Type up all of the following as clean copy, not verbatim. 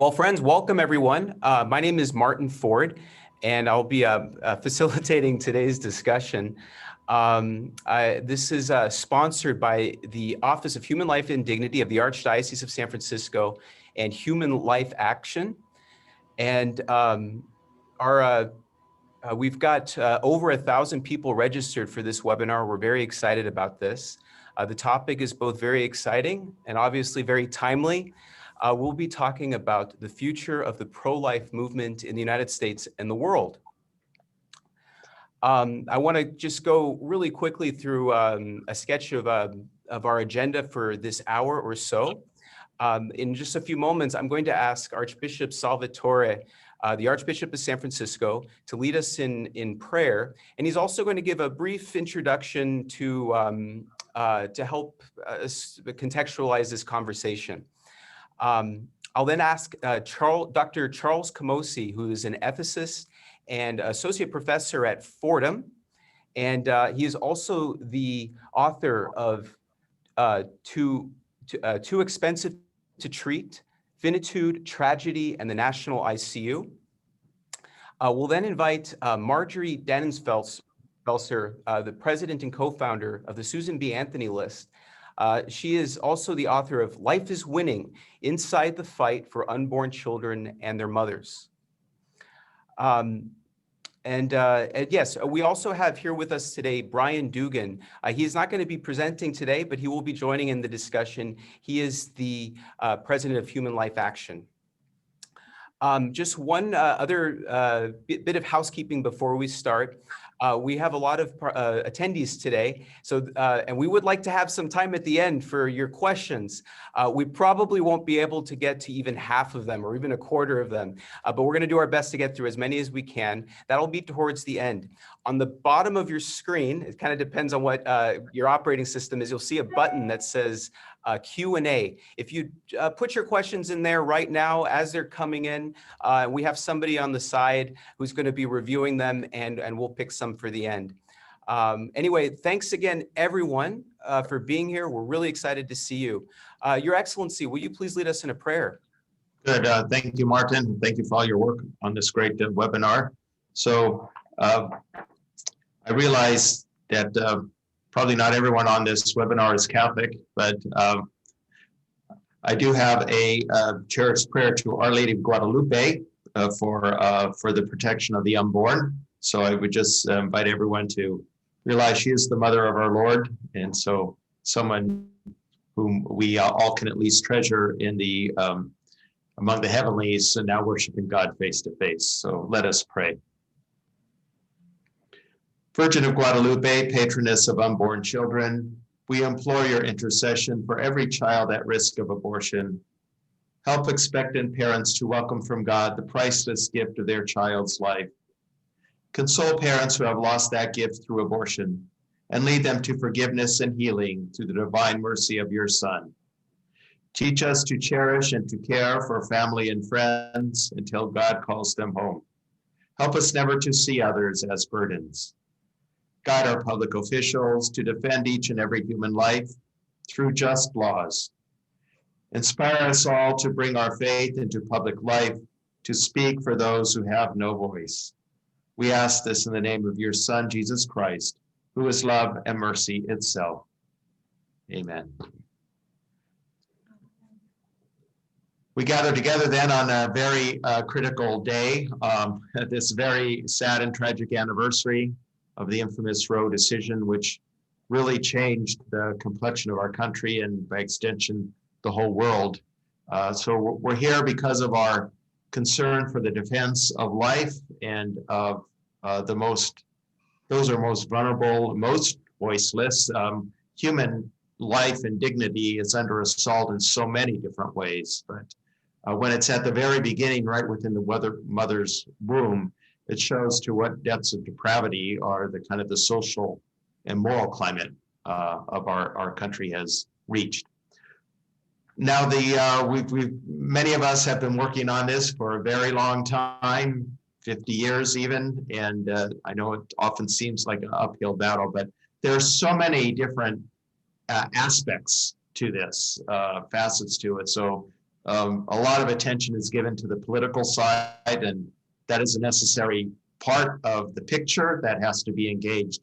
Well, friends, welcome everyone. My name is Martin Ford, and I'll be facilitating today's discussion. This is sponsored by the Office of Human Life and Dignity of the Archdiocese of San Francisco and Human Life Action. And we've got over 1,000 people registered for this webinar. We're very excited about this. The topic is both very exciting and obviously very timely. We'll be talking about the future of the pro-life movement in the United States and the world. I want to just go really quickly through a sketch of our agenda for this hour or so. In just a few moments, I'm going to ask Archbishop Salvatore, the Archbishop of San Francisco, to lead us in prayer. And he's also going to give a brief introduction to help us contextualize this conversation. I'll then ask Dr. Charles Camosy, who is an ethicist and associate professor at Fordham, and he is also the author of Too Expensive to Treat, Finitude, Tragedy, and the National ICU. We'll then invite Marjorie Dannenfelser, the president and co-founder of the Susan B. Anthony List. She is also the author of Life is Winning, Inside the Fight for Unborn Children and Their Mothers. Yes, we also have here with us today Brian Dugan. He's not going to be presenting today, but he will be joining in the discussion. He is the president of Human Life Action. Just one other bit of housekeeping before we start. We have a lot of attendees today, and we would like to have some time at the end for your questions. We probably won't be able to get to even half of them or even a quarter of them, but we're going to do our best to get through as many as we can. That'll be towards the end. On the bottom of your screen, it kind of depends on what your operating system is, you'll see a button that says Q&A. If you put your questions in there right now as they're coming in, we have somebody on the side who's going to be reviewing them, and we'll pick some for the end. Anyway, thanks again, everyone, for being here. We're really excited to see you. Your Excellency, will you please lead us in a prayer? Good. Thank you, Martin. Thank you for all your work on this great webinar. So I realize that probably not everyone on this webinar is Catholic, but I do have a cherished prayer to Our Lady of Guadalupe for the protection of the unborn. So I would just invite everyone to realize she is the mother of our Lord, and so someone whom we all can at least treasure in the among the heavenlies, and now worshiping God face to face. So let us pray. Virgin of Guadalupe, patroness of unborn children, we implore your intercession for every child at risk of abortion. Help expectant parents to welcome from God the priceless gift of their child's life. Console parents who have lost that gift through abortion, and lead them to forgiveness and healing through the divine mercy of your Son. Teach us to cherish and to care for family and friends until God calls them home. Help us never to see others as burdens. Guide our public officials to defend each and every human life through just laws. Inspire us all to bring our faith into public life, to speak for those who have no voice. We ask this in the name of your Son, Jesus Christ, who is love and mercy itself. Amen. We gather together then on a very critical day, this very sad and tragic anniversary of the infamous Roe decision, which really changed the complexion of our country and by extension, the whole world. So we're here because of our concern for the defense of life and of those are most vulnerable, most voiceless. Human life and dignity is under assault in so many different ways, but when it's at the very beginning, right within the mother's womb, it shows to what depths of depravity are the kind of the social and moral climate of our country has reached. Now, many of us have been working on this for a very long time, 50 years even, and I know it often seems like an uphill battle, but there are so many different aspects to this, facets to it. So A lot of attention is given to the political side, and that is a necessary part of the picture that has to be engaged.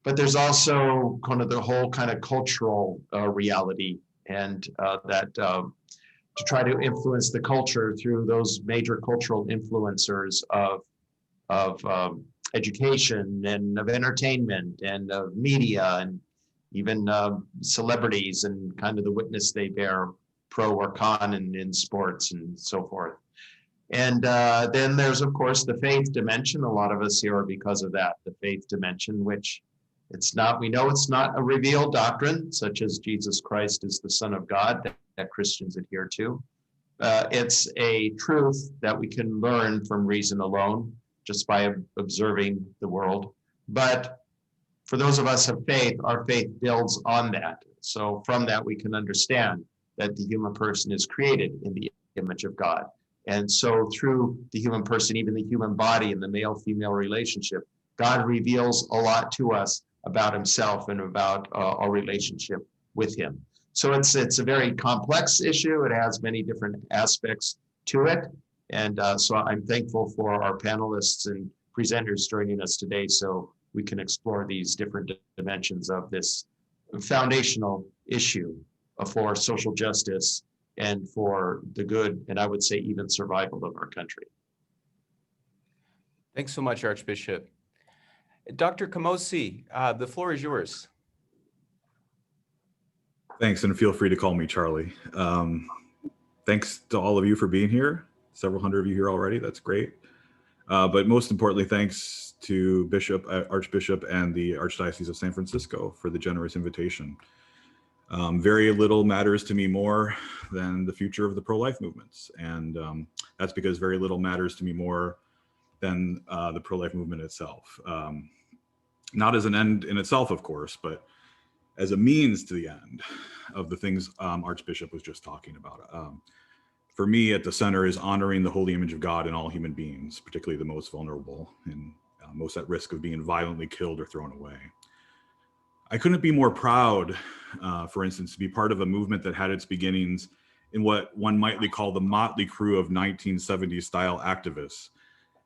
But there's also kind of the whole kind of cultural reality, and that to try to influence the culture through those major cultural influencers of education and of entertainment and of media and even celebrities and kind of the witness they bear, pro or con, in sports and so forth. And then there's, of course, the faith dimension. A lot of us here are because of that, the faith dimension, which we know it's not a revealed doctrine, such as Jesus Christ is the Son of God, that Christians adhere to. It's a truth that we can learn from reason alone, just by observing the world. But for those of us of faith, our faith builds on that. So from that, we can understand that the human person is created in the image of God. And so through the human person, even the human body and the male-female relationship, God reveals a lot to us about himself and about our relationship with him. So it's a very complex issue. It has many different aspects to it. And so I'm thankful for our panelists and presenters joining us today so we can explore these different dimensions of this foundational issue for social justice and for the good, and I would say even survival of our country. Thanks so much, Archbishop. Dr. Camosy, the floor is yours. Thanks, and feel free to call me Charlie. Thanks to all of you for being here. Several hundred of you here already, that's great. But most importantly, thanks to Archbishop and the Archdiocese of San Francisco for the generous invitation. Very little matters to me more than the future of the pro-life movements. And that's because very little matters to me more than the pro-life movement itself. Not as an end in itself, of course, but as a means to the end of the things Archbishop was just talking about. For me, at the center is honoring the holy image of God in all human beings, particularly the most vulnerable and most at risk of being violently killed or thrown away. I couldn't be more proud, for instance, to be part of a movement that had its beginnings in what one might call the motley crew of 1970s style activists,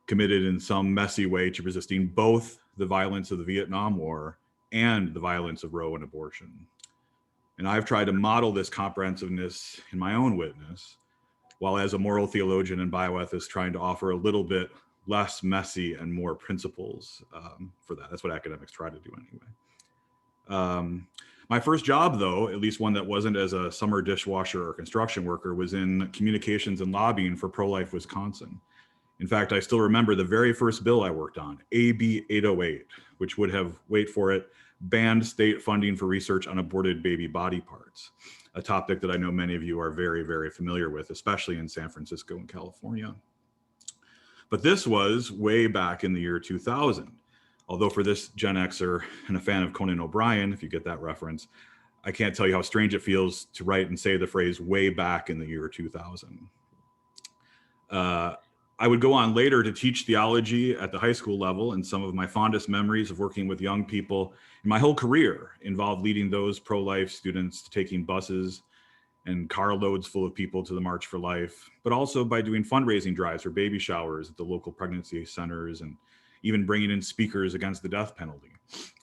committed in some messy way to resisting both the violence of the Vietnam War and the violence of Roe and abortion. And I've tried to model this comprehensiveness in my own witness, while as a moral theologian and bioethicist trying to offer a little bit less messy and more principles for that. That's what academics try to do anyway. My first job, though, at least one that wasn't as a summer dishwasher or construction worker, was in communications and lobbying for Pro-Life Wisconsin. In fact, I still remember the very first bill I worked on, AB 808, which would have, wait for it, banned state funding for research on aborted baby body parts, a topic that I know many of you are very, very familiar with, especially in San Francisco and California. But this was way back in the year 2000. Although for this Gen Xer and a fan of Conan O'Brien, if you get that reference, I can't tell you how strange it feels to write and say the phrase way back in the year 2000. I would go on later to teach theology at the high school level, and some of my fondest memories of working with young people in my whole career involved leading those pro-life students to taking buses and carloads full of people to the March for Life, but also by doing fundraising drives for baby showers at the local pregnancy centers and even bringing in speakers against the death penalty.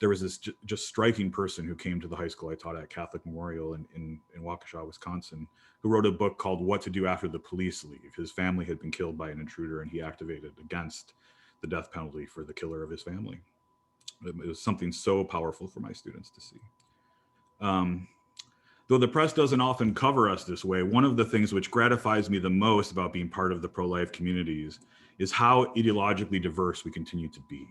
There was this just striking person who came to the high school I taught at, Catholic Memorial in Waukesha, Wisconsin, who wrote a book called What to Do After the Police Leave. His family had been killed by an intruder and he activated against the death penalty for the killer of his family. It was something so powerful for my students to see. Though the press doesn't often cover us this way, one of the things which gratifies me the most about being part of the pro-life communities is how ideologically diverse we continue to be.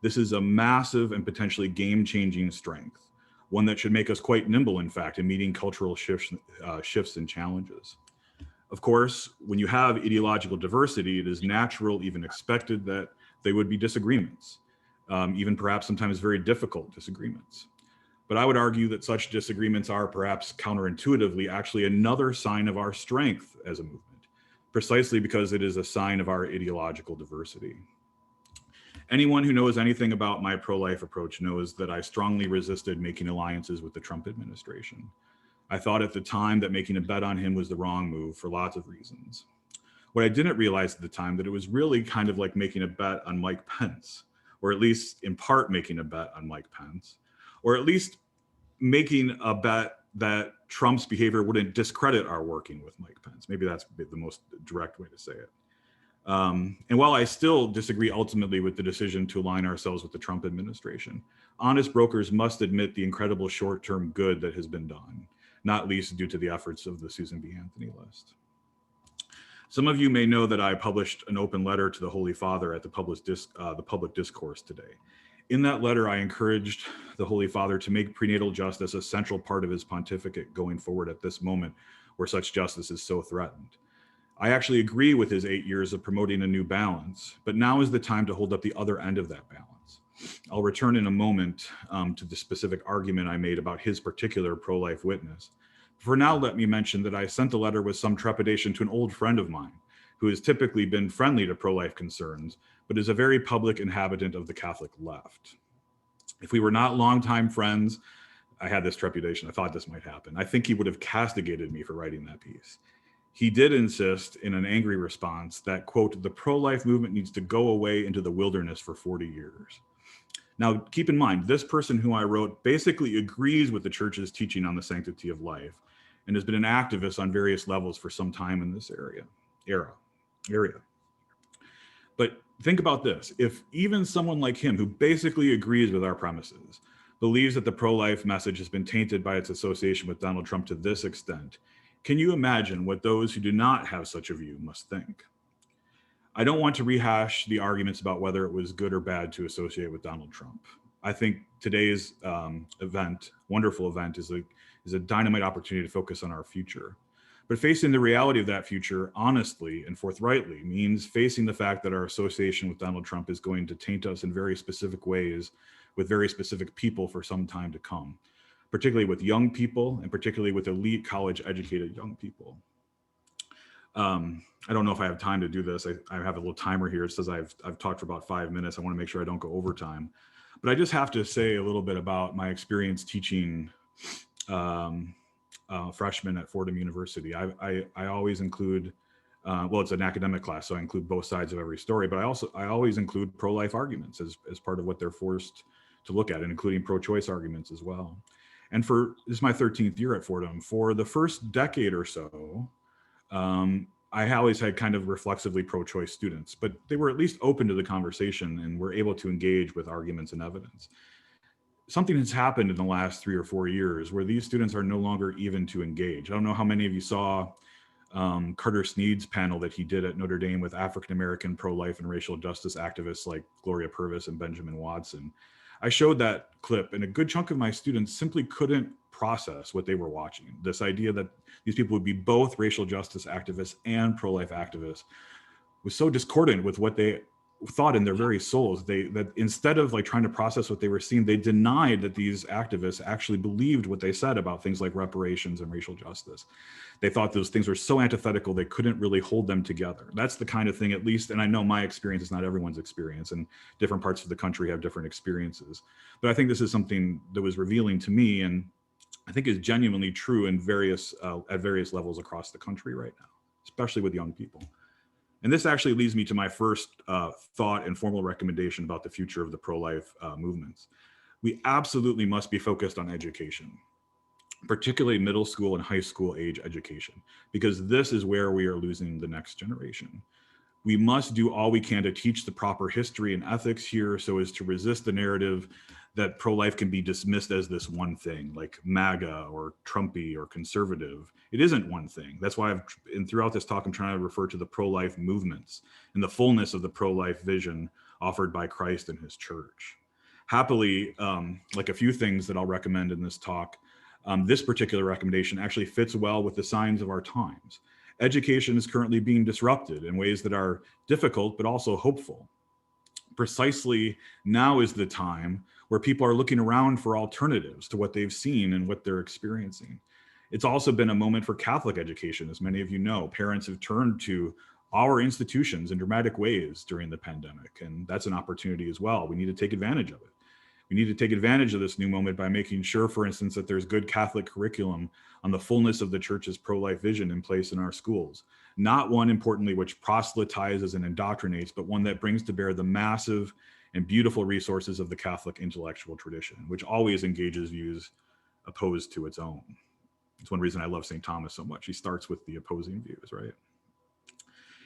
This is a massive and potentially game-changing strength, one that should make us quite nimble, in fact, in meeting cultural shifts and challenges. Of course, when you have ideological diversity, it is natural, even expected, that there would be disagreements, even perhaps sometimes very difficult disagreements. But I would argue that such disagreements are perhaps counterintuitively actually another sign of our strength as a movement, precisely because it is a sign of our ideological diversity. Anyone who knows anything about my pro-life approach knows that I strongly resisted making alliances with the Trump administration. I thought at the time that making a bet on him was the wrong move for lots of reasons. What I didn't realize at the time that it was really kind of like making a bet on Mike Pence, or at least in part making a bet on Mike Pence, or at least making a bet that Trump's behavior wouldn't discredit our working with Mike Pence. Maybe that's the most direct way to say it. And while I still disagree ultimately with the decision to align ourselves with the Trump administration, honest brokers must admit the incredible short-term good that has been done, not least due to the efforts of the Susan B. Anthony list. Some of you may know that I published an open letter to the Holy Father at the public discourse today. In that letter, I encouraged the Holy Father to make prenatal justice a central part of his pontificate going forward at this moment where such justice is so threatened. I actually agree with his 8 years of promoting a new balance, but now is the time to hold up the other end of that balance. I'll return in a moment to the specific argument I made about his particular pro-life witness. For now, let me mention that I sent the letter with some trepidation to an old friend of mine who has typically been friendly to pro-life concerns, but is a very public inhabitant of the Catholic left. If we were not longtime friends, I had this trepidation. I thought this might happen. I think he would have castigated me for writing that piece. He did insist in an angry response that, quote, the pro-life movement needs to go away into the wilderness for 40 years. Now, keep in mind, this person who I wrote basically agrees with the church's teaching on the sanctity of life and has been an activist on various levels for some time in this area. But think about this. If even someone like him, who basically agrees with our premises, believes that the pro-life message has been tainted by its association with Donald Trump to this extent, can you imagine what those who do not have such a view must think? I don't want to rehash the arguments about whether it was good or bad to associate with Donald Trump. I think today's wonderful event, is a dynamite opportunity to focus on our future. But facing the reality of that future honestly and forthrightly means facing the fact that our association with Donald Trump is going to taint us in very specific ways with very specific people for some time to come, particularly with young people and particularly with elite college educated young people. I don't know if I have time to do this. I have a little timer here. It says I've talked for about 5 minutes. I want to make sure I don't go over time. But I just have to say a little bit about my experience teaching freshmen at Fordham University. I always include, well, it's an academic class, so I include both sides of every story, but I always include pro-life arguments as part of what they're forced to look at, and including pro-choice arguments as well. And this is my 13th year at Fordham. For the first decade or so, I always had kind of reflexively pro-choice students, but they were at least open to the conversation and were able to engage with arguments and evidence. Something has happened in the last 3 or 4 years where these students are no longer even to engage. I don't know how many of you saw Carter Sneed's panel that he did at Notre Dame with African-American pro-life and racial justice activists like Gloria Purvis and Benjamin Watson. I showed that clip, and a good chunk of my students simply couldn't process what they were watching. This idea that these people would be both racial justice activists and pro-life activists was so discordant with what they thought in their very souls. That instead of like trying to process what they were seeing, they denied that these activists actually believed what they said about things like reparations and racial justice. They thought those things were so antithetical they couldn't really hold them together. That's the kind of thing, at least, and I know my experience is not everyone's experience, and different parts of the country have different experiences. But I think this is something that was revealing to me, and I think is genuinely true in at various levels across the country right now, especially with young people. And this actually leads me to my first thought and formal recommendation about the future of the pro-life movements. We absolutely must be focused on education, particularly middle school and high school age education, because this is where we are losing the next generation. We must do all we can to teach the proper history and ethics here so as to resist the narrative that pro-life can be dismissed as this one thing, like MAGA or Trumpy or conservative. It isn't one thing. That's why throughout this talk, I'm trying to refer to the pro-life movements and the fullness of the pro-life vision offered by Christ and his church. Happily, like a few things that I'll recommend in this talk, this particular recommendation actually fits well with the signs of our times. Education is currently being disrupted in ways that are difficult, but also hopeful. Precisely now is the time where people are looking around for alternatives to what they've seen and what they're experiencing. It's also been a moment for Catholic education. As many of you know, parents have turned to our institutions in dramatic ways during the pandemic, and that's an opportunity as well. We need to take advantage of it. We need to take advantage of this new moment by making sure, for instance, that there's good Catholic curriculum on the fullness of the Church's pro-life vision in place in our schools. Not one, importantly, which proselytizes and indoctrinates, but one that brings to bear the massive and beautiful resources of the Catholic intellectual tradition, which always engages views opposed to its own. It's one reason I love St. Thomas so much. He starts with the opposing views, right?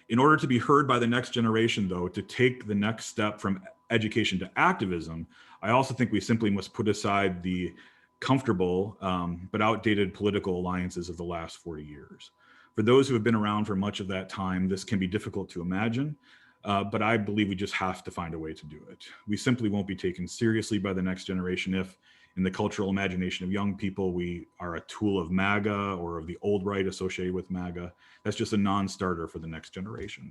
In order to be heard by the next generation, though, to take the next step from education to activism, I also think we simply must put aside the comfortable but outdated political alliances of the last 40 years. For those who have been around for much of that time, this can be difficult to imagine, but I believe we just have to find a way to do it. We simply won't be taken seriously by the next generation if, in the cultural imagination of young people, we are a tool of MAGA or of the old right associated with MAGA. That's just a non-starter for the next generation.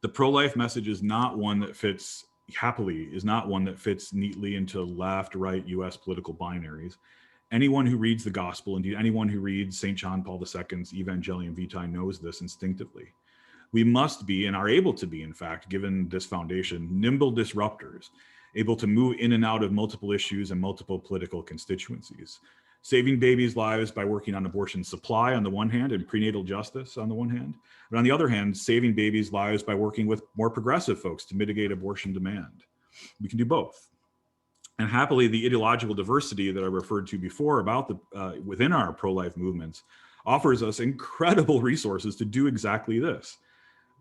The pro-life message is not one that fits, happily, is not one that fits neatly into left, right, US political binaries. Anyone who reads the gospel, indeed anyone who reads St. John Paul II's Evangelium Vitae knows this instinctively. We must be, and are able to be, in fact, given this foundation, nimble disruptors, able to move in and out of multiple issues and multiple political constituencies. Saving babies' lives by working on abortion supply on the one hand and prenatal justice on the one hand, but on the other hand, saving babies' lives by working with more progressive folks to mitigate abortion demand. We can do both. And happily, the ideological diversity that I referred to before about the within our pro-life movements offers us incredible resources to do exactly this.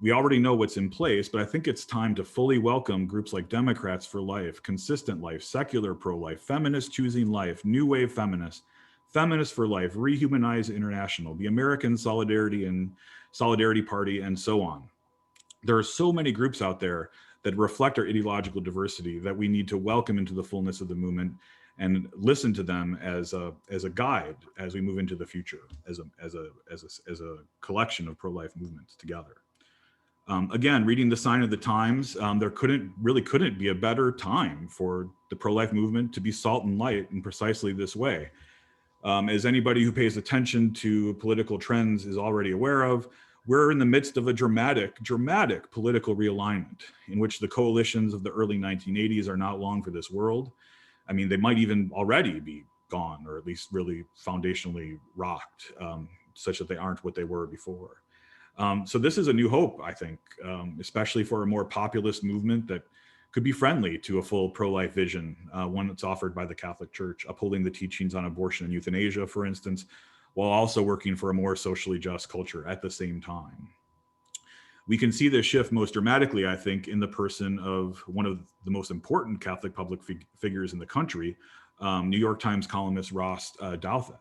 We already know what's in place, but I think it's time to fully welcome groups like Democrats for Life, Consistent Life, Secular Pro-Life, Feminists Choosing Life, New Wave Feminists, Feminists for Life, Rehumanize International, the American Solidarity and Solidarity Party, and so on. There are so many groups out there that reflect our ideological diversity that we need to welcome into the fullness of the movement and listen to them as a guide as we move into the future, as a collection of pro-life movements together. Again, reading the sign of the times, there couldn't be a better time for the pro-life movement to be salt and light in precisely this way. As anybody who pays attention to political trends is already aware of, we're in the midst of a dramatic political realignment in which the coalitions of the early 1980s are not long for this world. I mean, they might even already be gone, or at least really foundationally rocked, such that they aren't what they were before. So this is a new hope, I think, especially for a more populist movement that could be friendly to a full pro-life vision, one that's offered by the Catholic Church, upholding the teachings on abortion and euthanasia, for instance, while also working for a more socially just culture at the same time. We can see this shift most dramatically, I think, in the person of one of the most important Catholic public figures in the country, New York Times columnist Ross Douthat.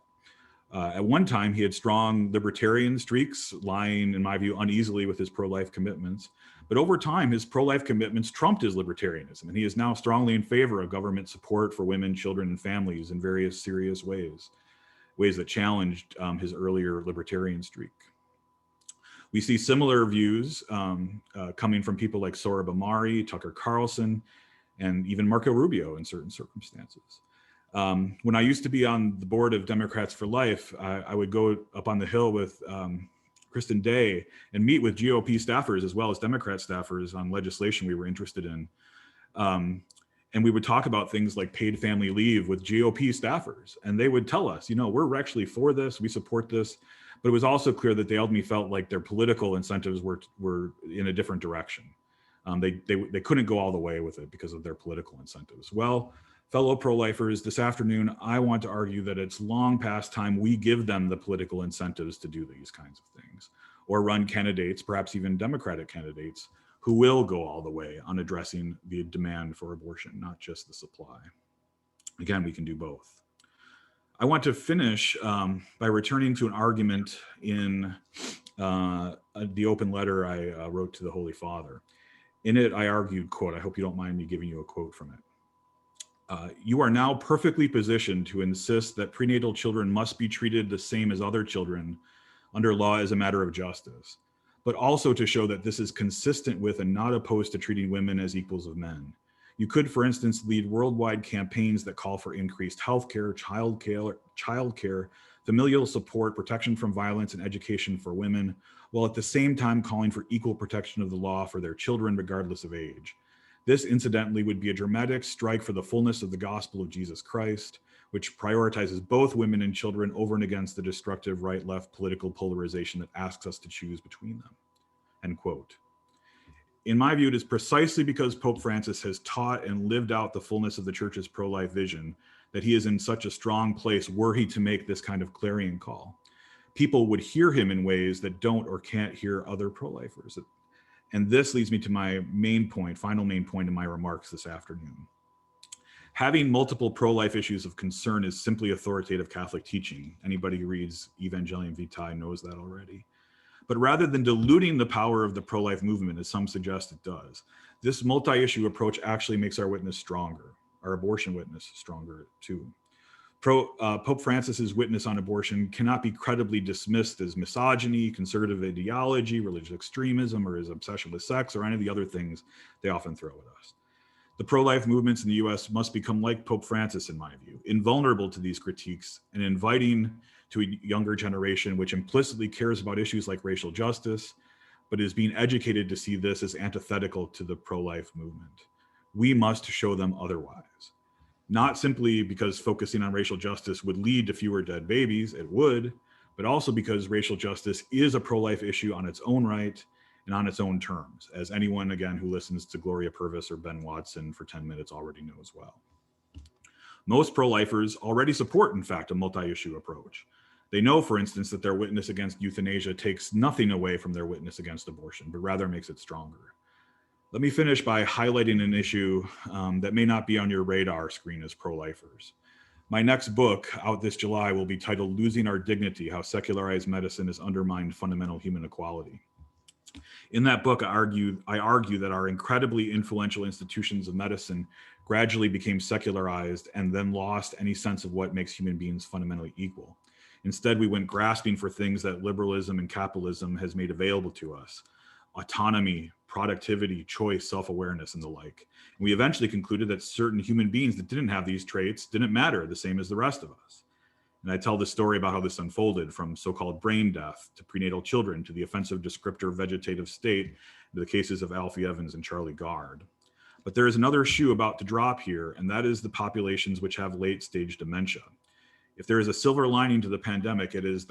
At one time, he had strong libertarian streaks, lying, in my view, uneasily with his pro-life commitments. But over time, his pro-life commitments trumped his libertarianism, and he is now strongly in favor of government support for women, children, and families in various serious ways that challenged his earlier libertarian streak. We see similar views coming from people like Sohrab Ahmari, Tucker Carlson, and even Marco Rubio in certain circumstances. When I used to be on the board of Democrats for Life, I would go up on the Hill with Kristen Day and meet with GOP staffers as well as Democrat staffers on legislation we were interested in. And we would talk about things like paid family leave with GOP staffers. And they would tell us, you know, we're actually for this, we support this. But it was also clear that they ultimately felt like their political incentives were in a different direction. They couldn't go all the way with it because of their political incentives. Well, fellow pro-lifers, this afternoon, I want to argue that it's long past time we give them the political incentives to do these kinds of things, or run candidates, perhaps even Democratic candidates, who will go all the way on addressing the demand for abortion, not just the supply. Again, we can do both. I want to finish by returning to an argument in the open letter I wrote to the Holy Father. In it, I argued, quote, I hope you don't mind me giving you a quote from it. You are now perfectly positioned to insist that prenatal children must be treated the same as other children under law as a matter of justice, but also to show that this is consistent with and not opposed to treating women as equals of men. You could, for instance, lead worldwide campaigns that call for increased healthcare, childcare, familial support, protection from violence, and education for women, while at the same time calling for equal protection of the law for their children, regardless of age. This, incidentally, would be a dramatic strike for the fullness of the gospel of Jesus Christ, which prioritizes both women and children over and against the destructive right-left political polarization that asks us to choose between them, end quote. In my view, it is precisely because Pope Francis has taught and lived out the fullness of the Church's pro-life vision that he is in such a strong place were he to make this kind of clarion call. People would hear him in ways that don't or can't hear other pro-lifers. And this leads me to my final main point in my remarks this afternoon. Having multiple pro-life issues of concern is simply authoritative Catholic teaching. Anybody who reads Evangelium Vitae knows that already. But rather than diluting the power of the pro-life movement, as some suggest it does, this multi-issue approach actually makes our witness stronger, our abortion witness stronger too. Pope Francis's witness on abortion cannot be credibly dismissed as misogyny, conservative ideology, religious extremism, or his obsession with sex, or any of the other things they often throw at us. The pro-life movements in the US must become like Pope Francis, in my view, invulnerable to these critiques and inviting to a younger generation which implicitly cares about issues like racial justice, but is being educated to see this as antithetical to the pro-life movement. We must show them otherwise. Not simply because focusing on racial justice would lead to fewer dead babies, it would, but also because racial justice is a pro-life issue on its own right and on its own terms, as anyone, again, who listens to Gloria Purvis or Ben Watson for 10 minutes already knows well. Most pro-lifers already support, in fact, a multi-issue approach. They know, for instance, that their witness against euthanasia takes nothing away from their witness against abortion, but rather makes it stronger. Let me finish by highlighting an issue that may not be on your radar screen as pro-lifers. My next book, out this July, will be titled Losing Our Dignity: How Secularized Medicine Has Undermined Fundamental Human Equality. In that book, I argue that our incredibly influential institutions of medicine gradually became secularized and then lost any sense of what makes human beings fundamentally equal. Instead, we went grasping for things that liberalism and capitalism has made available to us: autonomy, productivity, choice, self-awareness, and the like. And we eventually concluded that certain human beings that didn't have these traits didn't matter the same as the rest of us. And I tell this story about how this unfolded, from so-called brain death to prenatal children to the offensive descriptor vegetative state, to the cases of Alfie Evans and Charlie Gard. But there is another shoe about to drop here, and that is the populations which have late-stage dementia. If there is a silver lining to the pandemic, it has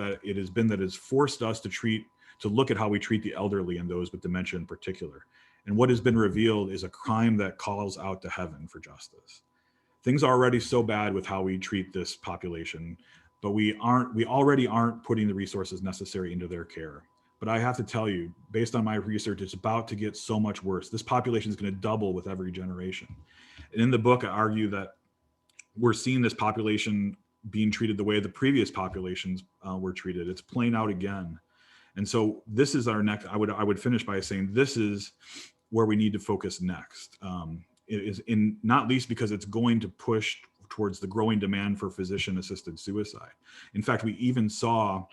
been that it's forced us to look at how we treat the elderly and those with dementia in particular. And what has been revealed is a crime that calls out to heaven for justice. Things are already so bad with how we treat this population, but we already aren't putting the resources necessary into their care. But I have to tell you, based on my research, it's about to get so much worse. This population is going to double with every generation. And in the book, I argue that we're seeing this population being treated the way the previous populations were treated. It's playing out again. And so this is our next, I would finish by saying this is where we need to focus next. It is not least because it's going to push towards the growing demand for physician-assisted suicide. In fact, we even saw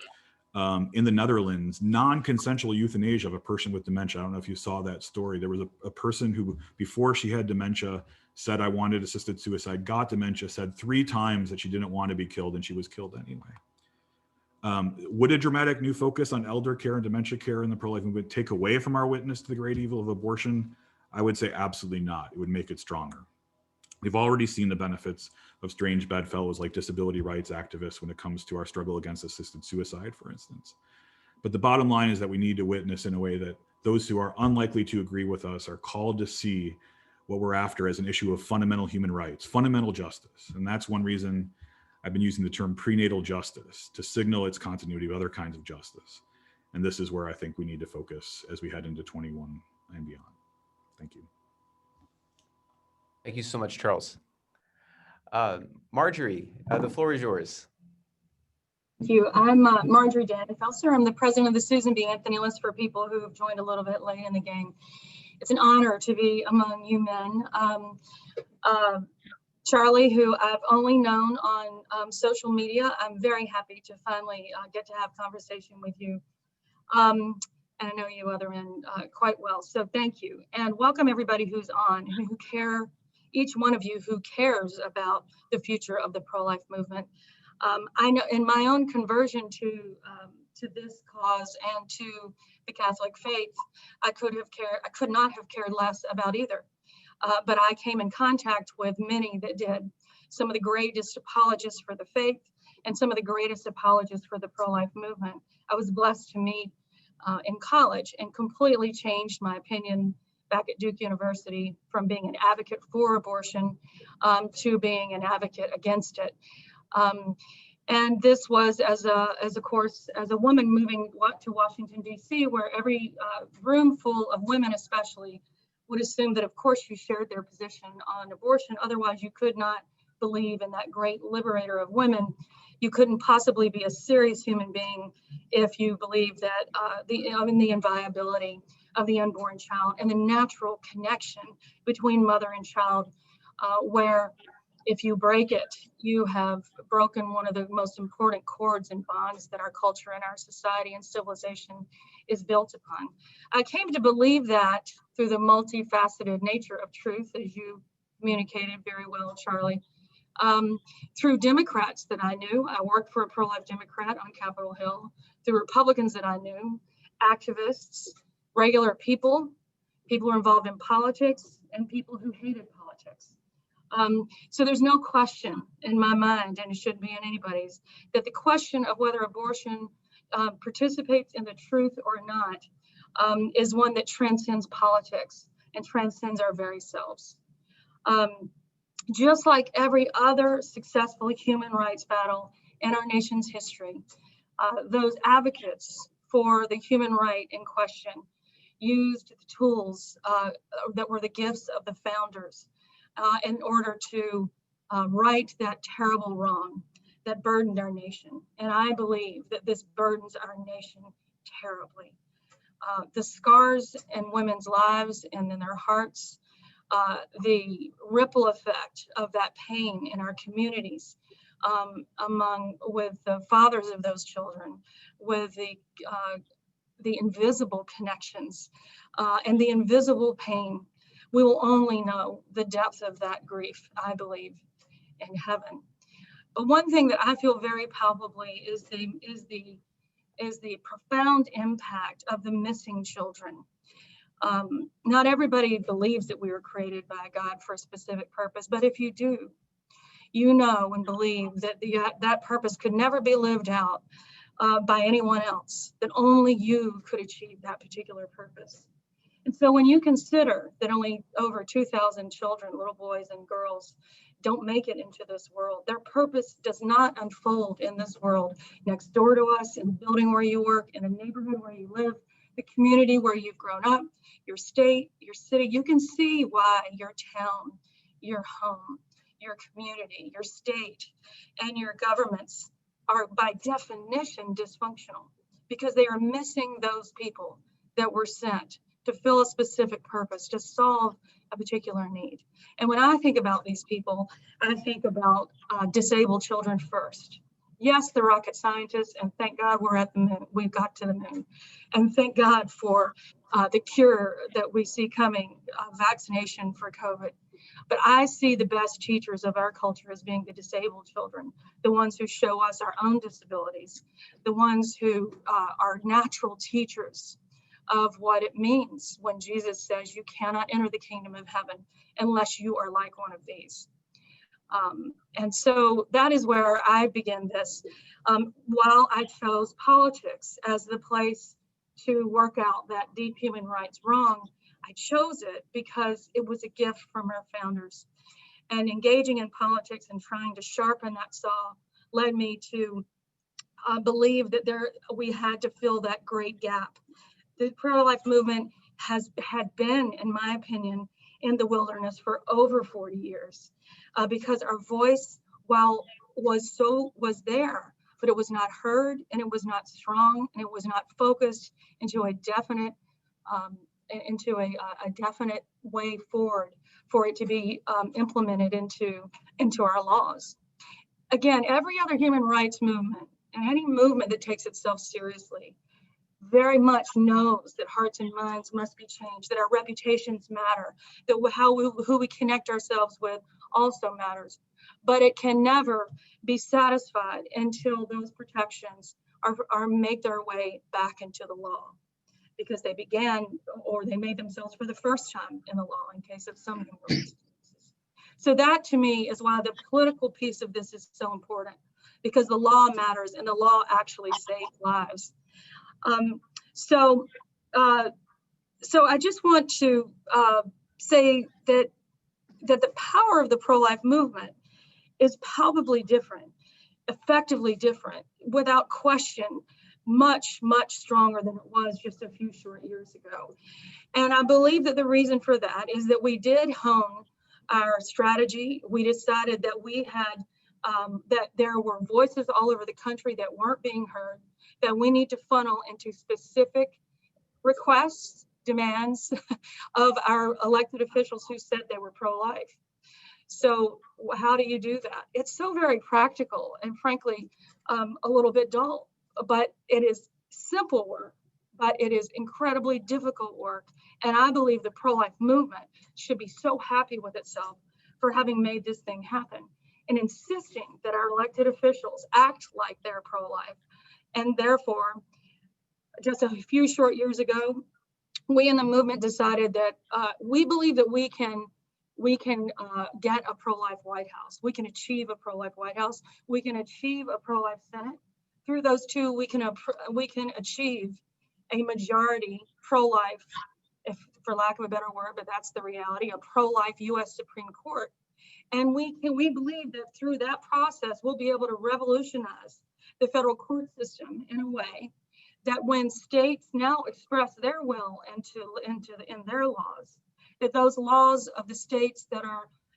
in the Netherlands, non-consensual euthanasia of a person with dementia. I don't know if you saw that story. There was a person who, before she had dementia, said, I wanted assisted suicide, got dementia, said 3 times that she didn't want to be killed, and she was killed anyway. Would a dramatic new focus on elder care and dementia care in the pro-life movement take away from our witness to the great evil of abortion? I would say absolutely not. It would make it stronger. We've already seen the benefits of strange bedfellows like disability rights activists when it comes to our struggle against assisted suicide, for instance. But the bottom line is that we need to witness in a way that those who are unlikely to agree with us are called to see what we're after as an issue of fundamental human rights, fundamental justice. And that's one reason I've been using the term prenatal justice to signal its continuity with other kinds of justice. And this is where I think we need to focus as we head into 21 and beyond. Thank you. Thank you so much, Charles. Marjorie, the floor is yours. Thank you. I'm Marjorie Dannenfelser. I'm the president of the Susan B. Anthony List for people who have joined a little bit late in the game. It's an honor to be among you men. Charlie, who I've only known on social media, I'm very happy to finally get to have conversation with you. And I know you other men quite well, so thank you. And welcome everybody who's on, who care, each one of you who cares about the future of the pro-life movement. I know in my own conversion to this cause and to the Catholic faith, I could not have cared less about either. but I came in contact with many that did. Some of the greatest apologists for the faith and some of the greatest apologists for the pro-life movement. I was blessed to meet in college and completely changed my opinion back at Duke University from being an advocate for abortion to being an advocate against it. And this was as a woman moving to Washington, D.C., where every room full of women especially would assume that of course you shared their position on abortion, otherwise you could not believe in that great liberator of women. You couldn't possibly be a serious human being if you believe that the inviolability of the unborn child and the natural connection between mother and child, where if you break it, you have broken one of the most important cords and bonds that our culture and our society and civilization is built upon. I came to believe that through the multifaceted nature of truth, as you communicated very well, Charlie. Through Democrats that I knew. I worked for a pro-life Democrat on Capitol Hill, through Republicans that I knew, activists, regular people who are involved in politics, and people who hated politics. So there's no question in my mind, and it shouldn't be in anybody's, that the question of whether abortion participates in the truth or not is one that transcends politics and transcends our very selves. Just like every other successful human rights battle in our nation's history, those advocates for the human right in question used the tools that were the gifts of the founders in order to right that terrible wrong that burdened our nation. And I believe that this burdens our nation terribly. The scars in women's lives and in their hearts, the ripple effect of that pain in our communities, with the fathers of those children, with the invisible connections and the invisible pain. We will only know the depth of that grief, I believe, in heaven. But one thing that I feel very palpably is the profound impact of the missing children. Not everybody believes that we were created by God for a specific purpose, but if you do, you know and believe that that purpose could never be lived out by anyone else, that only you could achieve that particular purpose. And so when you consider that only over 2,000 children, little boys and girls, don't make it into this world, their purpose does not unfold in this world next door to us, in the building where you work, in the neighborhood where you live, the community where you've grown up, your state, your city. You can see why your town, your home, your community, your state, and your governments are by definition dysfunctional, because they are missing those people that were sent to fill a specific purpose, to solve a particular need. And when I think about these people, I think about disabled children first. Yes, the rocket scientists, and thank God we're at the moon. We've got to the moon. And thank God for the cure that we see coming, vaccination for COVID. But I see the best teachers of our culture as being the disabled children, the ones who show us our own disabilities, the ones who are natural teachers of what it means when Jesus says you cannot enter the kingdom of heaven unless you are like one of these. And so that is where I begin this. While I chose politics as the place to work out that deep human rights wrong, I chose it because it was a gift from our founders. And engaging in politics and trying to sharpen that saw led me to believe that we had to fill that great gap. The pro-life movement had been, in my opinion, in the wilderness for over 40 years because our voice, while was there, but it was not heard, and it was not strong, and it was not focused into a definite definite way forward for it to be implemented into our laws. Again, every other human rights movement and any movement that takes itself seriously very much knows that hearts and minds must be changed, that our reputations matter, that who we connect ourselves with also matters. But it can never be satisfied until those protections are make their way back into the law. because they began or they made themselves for the first time in the law in case of some human rights. So that to me is why the political piece of this is so important, because the law matters and the law actually saves lives. So I just want to say that the power of the pro-life movement is palpably different, effectively different, without question, much, much stronger than it was just a few short years ago. And I believe that the reason for that is that we did hone our strategy. We decided that we had, that there were voices all over the country that weren't being heard, that we need to funnel into specific requests, demands of our elected officials who said they were pro-life. So how do you do that? It's so very practical and frankly, a little bit dull, but it is simple work, but it is incredibly difficult work. And I believe the pro-life movement should be so happy with itself for having made this thing happen and insisting that our elected officials act like they're pro-life. And therefore, just a few short years ago, we in the movement decided that we believe that we can get a pro-life White House. We can achieve a pro-life White House. We can achieve a pro-life Senate. Through those two, we can achieve a majority pro-life, if for lack of a better word, but that's the reality, a pro-life U.S. Supreme Court. And we believe that through that process, we'll be able to revolutionize the federal court system in a way that when states now express their will in their laws, that those laws of the states that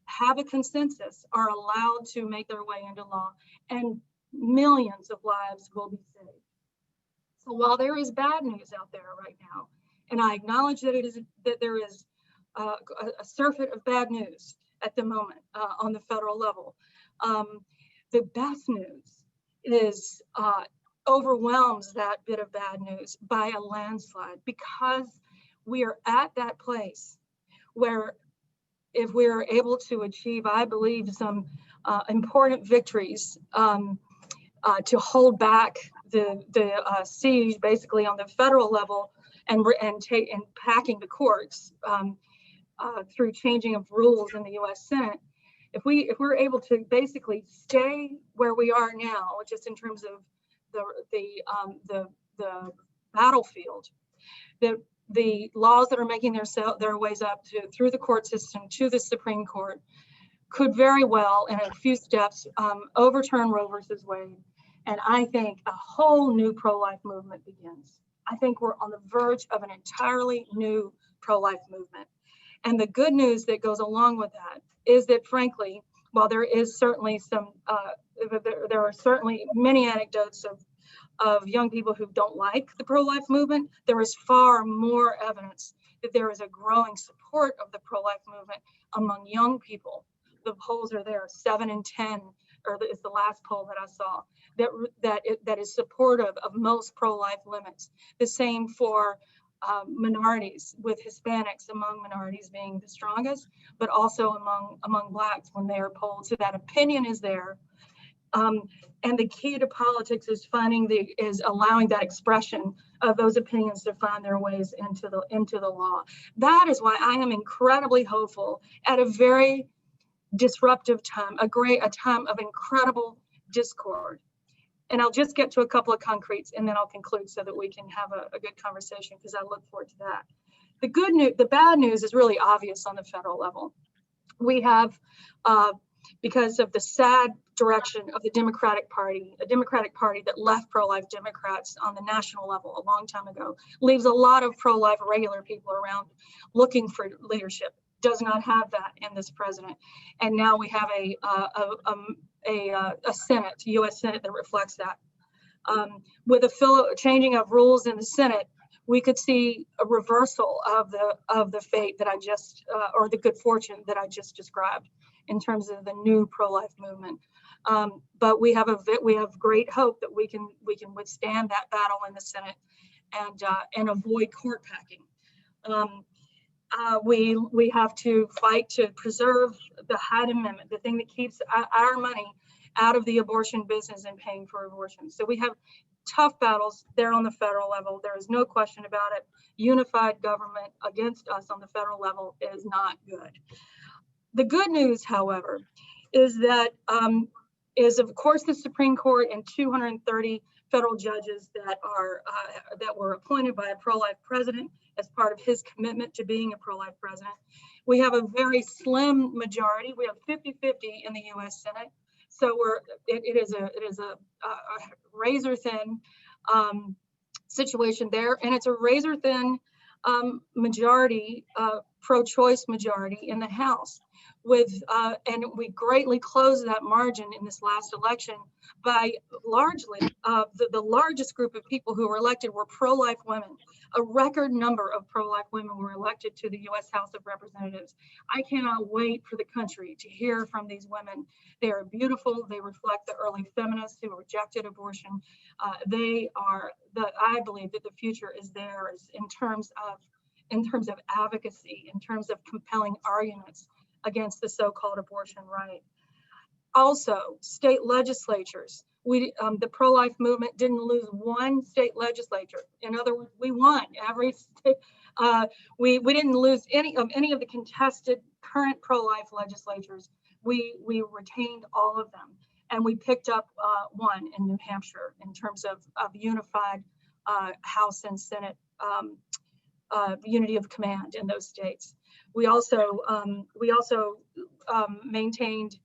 have a consensus are allowed to make their way into law, and millions of lives will be saved. So while there is bad news out there right now, and I acknowledge that there is a surfeit of bad news at the moment on the federal level, the best news is overwhelms that bit of bad news by a landslide, because we are at that place where if we are able to achieve, I believe, some important victories to hold back the siege basically on the federal level and packing the courts through changing of rules in the U.S. Senate. If we're able to basically stay where we are now, just in terms of the battlefield, the laws that are making their ways up through the court system to the Supreme Court could very well, in a few steps, overturn Roe versus Wade. And I think a whole new pro-life movement begins. I think we're on the verge of an entirely new pro-life movement. And the good news that goes along with that is that, frankly, while there is certainly there are certainly many anecdotes of young people who don't like the pro-life movement, there is far more evidence that there is a growing support of the pro-life movement among young people. The polls are there, 7 in 10, or is the last poll that I saw, that is supportive of most pro-life limits. The same for minorities, with Hispanics among minorities being the strongest, but also among Blacks when they are polled. So that opinion is there. And the key to politics is allowing that expression of those opinions to find their ways into the law. That is why I am incredibly hopeful at a very disruptive time, a time of incredible discord. And I'll just get to a couple of concretes and then I'll conclude so that we can have a good conversation, because I look forward to that. The bad news is really obvious on the federal level. We have, because of the sad direction of the Democratic Party, a Democratic Party that left pro-life Democrats on the national level a long time ago, leaves a lot of pro-life regular people around looking for leadership, does not have that in this president. And now we have a Senate, U.S. Senate, that reflects that. With a changing of rules in the Senate, we could see a reversal of the fate that I just, or the good fortune that I just described in terms of the new pro-life movement. But we have great hope that we can withstand that battle in the Senate and avoid court packing. We have to fight to preserve the Hyde Amendment, the thing that keeps our money out of the abortion business and paying for abortion. So we have tough battles there on the federal level. There is no question about it. Unified government against us on the federal level is not good. The good news, however, is that is of course the Supreme Court and 230 federal judges that are that were appointed by a pro-life president as part of his commitment to being a pro-life president. We have a very slim majority. We have 50-50 in the U.S. Senate. So it is a razor thin situation there, and it's a razor thin majority, pro-choice majority in the House. And we greatly closed that margin in this last election by largely the largest group of people who were elected were pro-life women. A record number of pro-life women were elected to the U.S. House of Representatives. I cannot wait for the country to hear from these women. They are beautiful. They reflect the early feminists who rejected abortion. I believe that the future is theirs in terms of advocacy, in terms of compelling arguments against the so-called abortion right. Also, state legislatures. The pro-life movement didn't lose one state legislature. In other words, we won every state. We didn't lose any of the contested current pro-life legislatures. We retained all of them, and we picked up one in New Hampshire in terms of unified House and Senate unity of command in those states. We also maintained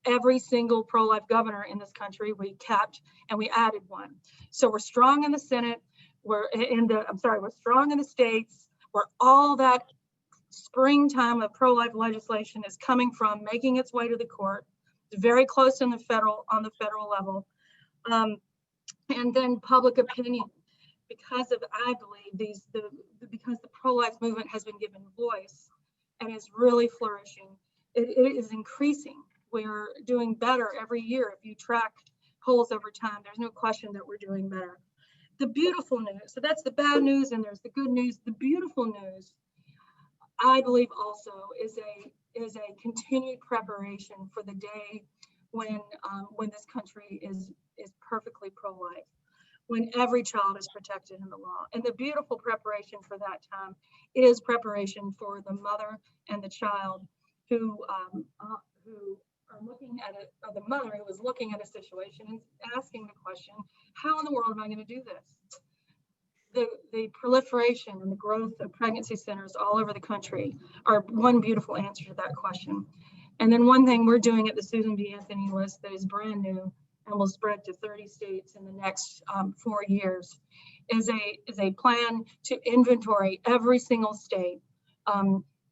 every single pro-life governor in this country. We kept and we added one. So we're strong in the Senate. We're strong in the states, where all that springtime of pro-life legislation is coming from, making its way to the court. It's very close on the federal level, and then public opinion. Because I believe because the pro-life movement has been given voice and is really flourishing, it is increasing. We're doing better every year. If you track polls over time, there's no question that we're doing better. The beautiful news, so that's the bad news, and there's the good news. The beautiful news, I believe, also is a continued preparation for the day when this country is perfectly pro-life, when every child is protected in the law. And the beautiful preparation for that time is preparation for the mother and the child who are looking at it, or the mother who is looking at a situation and asking the question, how in the world am I going to do this? The proliferation and the growth of pregnancy centers all over the country are one beautiful answer to that question. And then one thing we're doing at the Susan B. Anthony list that is brand new and will spread to 30 states in the next 4 years is a plan to inventory every single state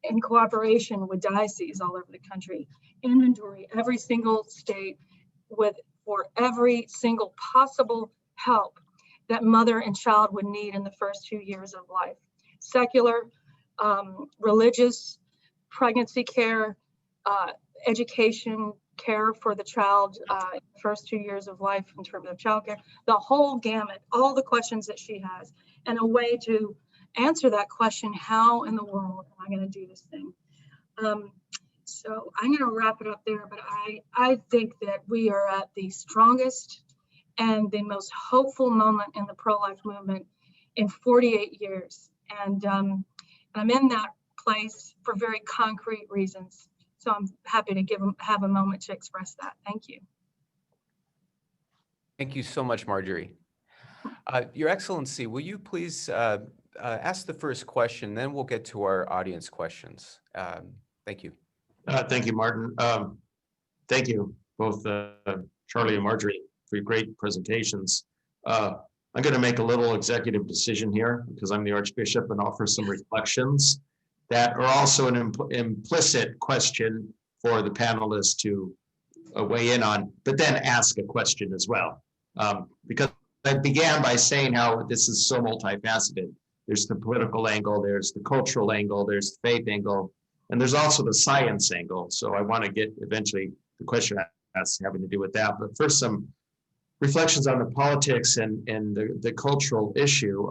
in cooperation with dioceses all over the country. Inventory every single state for every single possible help that mother and child would need in the first 2 years of life. Secular, religious, pregnancy care, education, care for the child first 2 years of life in terms of childcare, the whole gamut, all the questions that she has, and a way to answer that question, how in the world am I going to do this thing? So I'm going to wrap it up there, but I think that we are at the strongest and the most hopeful moment in the pro-life movement in 48 years. And I'm in that place for very concrete reasons. So I'm happy to have a moment to express that. Thank you. Thank you so much, Marjorie. Your Excellency, will you please ask the first question, then we'll get to our audience questions. Thank you. Thank you, Martin. Thank you, both Charlie and Marjorie, for your great presentations. I'm going to make a little executive decision here because I'm the Archbishop and offer some reflections that are also an implicit question for the panelists to weigh in on, but then ask a question as well. Because I began by saying how this is so multifaceted. There's the political angle, there's the cultural angle, there's the faith angle, and there's also the science angle. So I want to get eventually the question asked having to do with that. But first, some reflections on the politics and the cultural issue.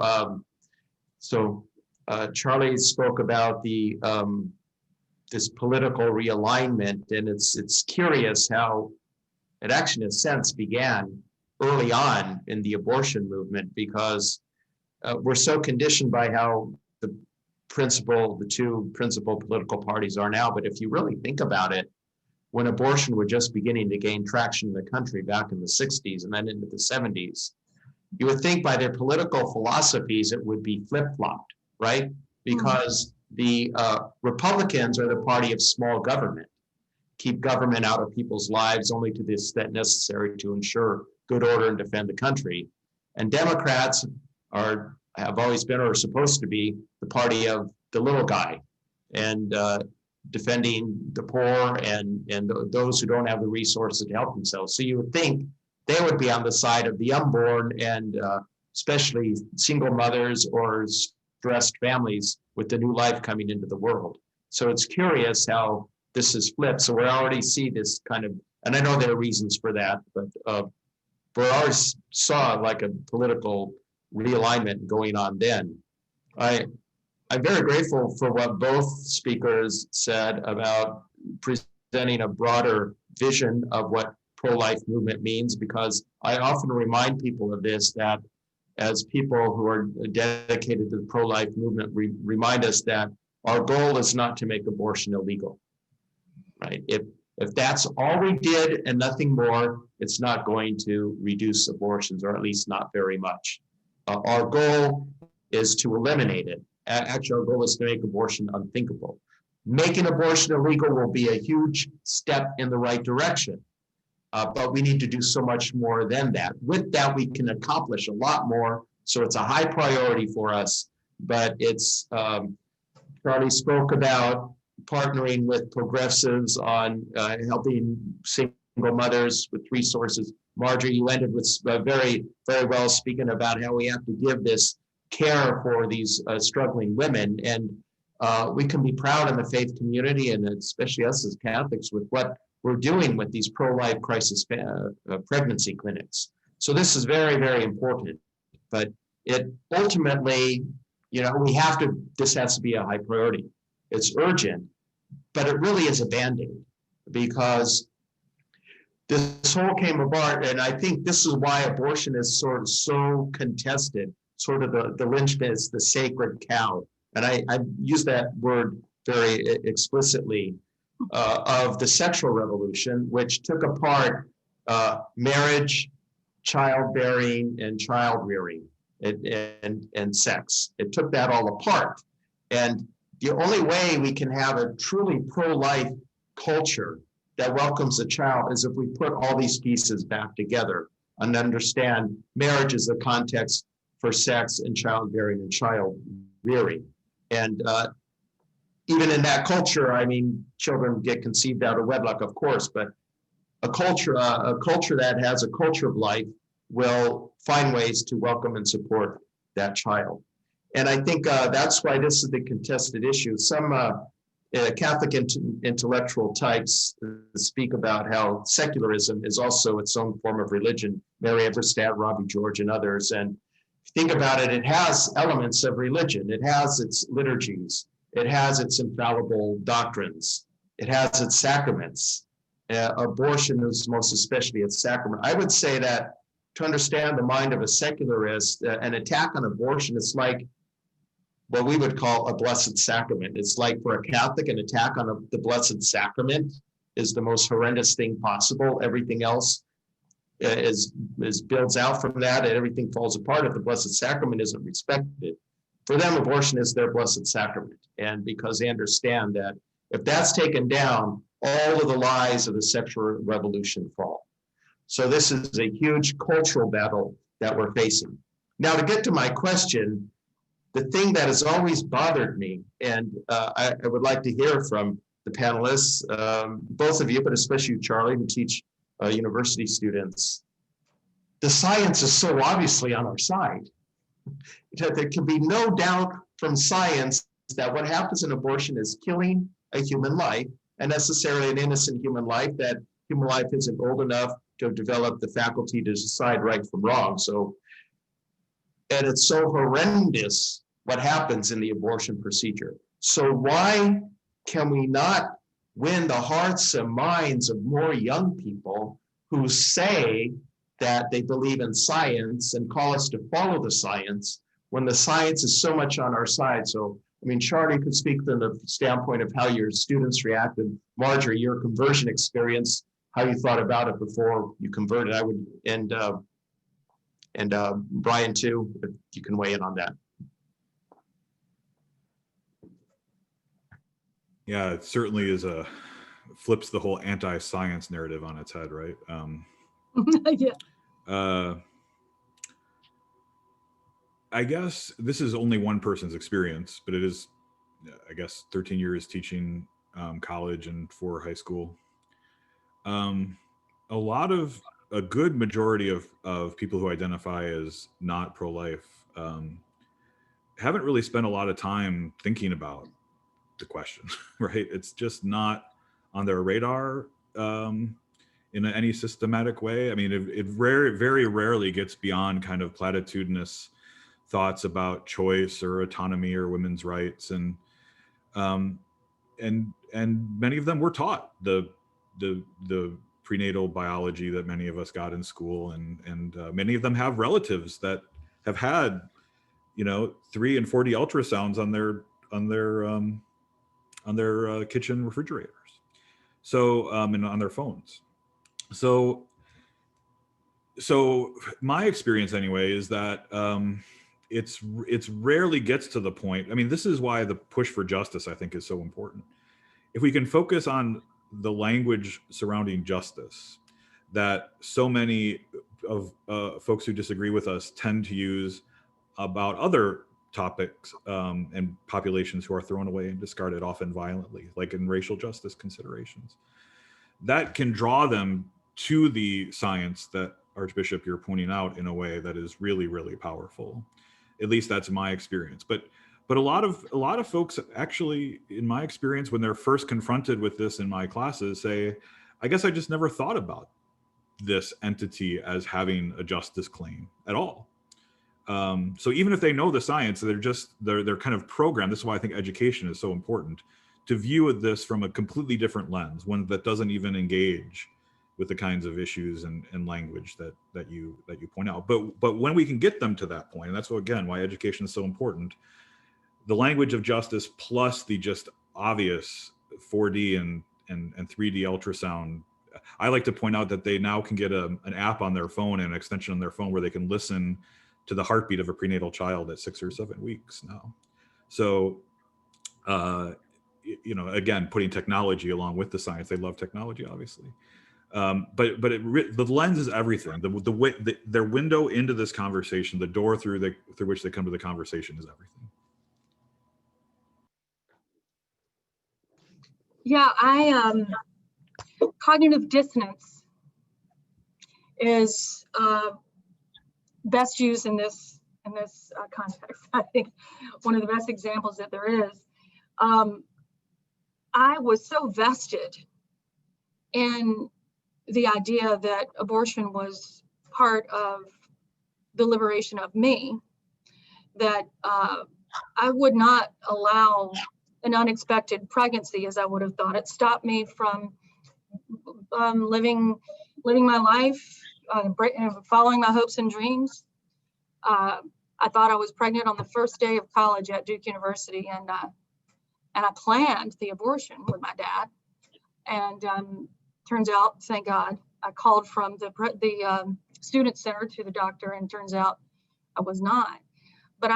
Charlie spoke about the this political realignment, and it's curious how it actually, in a sense, began early on in the abortion movement, because we're so conditioned by how the two principal political parties are now. But if you really think about it, when abortion was just beginning to gain traction in the country back in the 60s and then into the 70s, you would think by their political philosophies it would be flip-flopped, right? Because the Republicans are the party of small government, keep government out of people's lives only to the extent necessary to ensure good order and defend the country. And Democrats have always been, or are supposed to be, the party of the little guy, and defending the poor and those who don't have the resources to help themselves. So you would think they would be on the side of the unborn and especially single mothers or stressed families with the new life coming into the world. So it's curious how this is flipped. So we already see this kind of, and I know there are reasons for that, but we already saw like a political realignment going on then. I'm very grateful for what both speakers said about presenting a broader vision of what pro-life movement means, because I often remind people of this, that as people who are dedicated to the pro-life movement, remind us that our goal is not to make abortion illegal, right? If that's all we did and nothing more, it's not going to reduce abortions, or at least not very much. Our goal is to eliminate it. Actually, our goal is to make abortion unthinkable. Making abortion illegal will be a huge step in the right direction, but we need to do so much more than that. With that, we can accomplish a lot more, so it's a high priority for us, but it's, Charlie spoke about partnering with progressives on helping single mothers with resources. Marjorie, you ended with very, very well speaking about how we have to give this care for these struggling women. And we can be proud in the faith community, and especially us as Catholics, with what we're doing with these pro-life crisis pregnancy clinics. So this is very, very important. But it ultimately, this has to be a high priority. It's urgent, but it really is a Band-Aid, because this whole came apart, and I think this is why abortion is sort of so contested, sort of the linchpin, is the sacred cow. And I use that word very explicitly, of the sexual revolution, which took apart marriage, childbearing, and child rearing, and sex. It took that all apart. And the only way we can have a truly pro-life culture that welcomes a child is if we put all these pieces back together and understand marriage is the context for sex and childbearing and child rearing. And even in that culture, I mean, children get conceived out of wedlock, of course, but a culture that has a culture of life will find ways to welcome and support that child. And I think that's why this is the contested issue. Some Catholic intellectual types speak about how secularism is also its own form of religion. Mary Eberstadt, Robbie George, and others. And if you think about it, it has elements of religion. It has its liturgies. It has its infallible doctrines. It has its sacraments. Abortion is most especially its sacrament. I would say that to understand the mind of a secularist, an attack on abortion is like what we would call a blessed sacrament. It's like, for a Catholic, an attack on the blessed sacrament is the most horrendous thing possible. Everything else is builds out from that, and everything falls apart if the blessed sacrament isn't respected. For them, abortion is their blessed sacrament. And because they understand that if that's taken down, all of the lies of the sexual revolution fall. So this is a huge cultural battle that we're facing. Now, to get to my question, the thing that has always bothered me, and I would like to hear from the panelists, both of you, but especially you, Charlie, who teach university students, the science is so obviously on our side. There can be no doubt from science that what happens in abortion is killing a human life, and necessarily an innocent human life. That human life isn't old enough to have developed the faculty to decide right from wrong. So, and it's so horrendous what happens in the abortion procedure. So why can we not win the hearts and minds of more young people who say, that they believe in science and call us to follow the science when the science is so much on our side. So, I mean, Charlie could speak from the standpoint of how your students reacted. Marjorie, your conversion experience, how you thought about it before you converted. I would, and Brian too, if you can weigh in on that. Yeah, it certainly is flips the whole anti-science narrative on its head, right? Yeah. I guess this is only one person's experience, but it is, I guess, 13 years teaching college and 4 high school. A good majority of people who identify as not pro-life haven't really spent a lot of time thinking about the question, right? It's just not on their radar in any systematic way. I mean, it very rarely gets beyond kind of platitudinous thoughts about choice or autonomy or women's rights, and many of them were taught the prenatal biology that many of us got in school, and many of them have relatives that have had, 3 and 4D ultrasounds on their kitchen refrigerators, so and on their phones. So my experience anyway is that it's rarely gets to the point. I mean, this is why the push for justice, I think, is so important. If we can focus on the language surrounding justice that so many of folks who disagree with us tend to use about other topics and populations who are thrown away and discarded, often violently, like in racial justice considerations, that can draw them to the science that, Archbishop, you're pointing out in a way that is really, really powerful. At least that's my experience. But a lot of folks actually, in my experience, when they're first confronted with this in my classes, say, I guess I just never thought about this entity as having a justice claim at all. So even if they know the science, they're kind of programmed. This is why I think education is so important, to view this from a completely different lens, one that doesn't even engage with the kinds of issues and language that you point out. But when we can get them to that point, and that's again why education is so important, the language of justice plus the just obvious 4D and 3D ultrasound. I like to point out that they now can get an app on their phone and an extension on their phone where they can listen to the heartbeat of a prenatal child at 6 or 7 weeks now. So, again, putting technology along with the science. They love technology, obviously. But the lens is everything. The way their window into this conversation, the door through which they come to the conversation, is everything. Yeah, cognitive dissonance is best used in this context. I think one of the best examples that there is. I was so vested in the idea that abortion was part of the liberation of me, that I would not allow an unexpected pregnancy, as I would have thought it, stop me from living my life, following my hopes and dreams. I thought I was pregnant on the first day of college at Duke University, and I planned the abortion with my dad. And turns out, thank God, I called from the student center to the doctor, and turns out I was not. But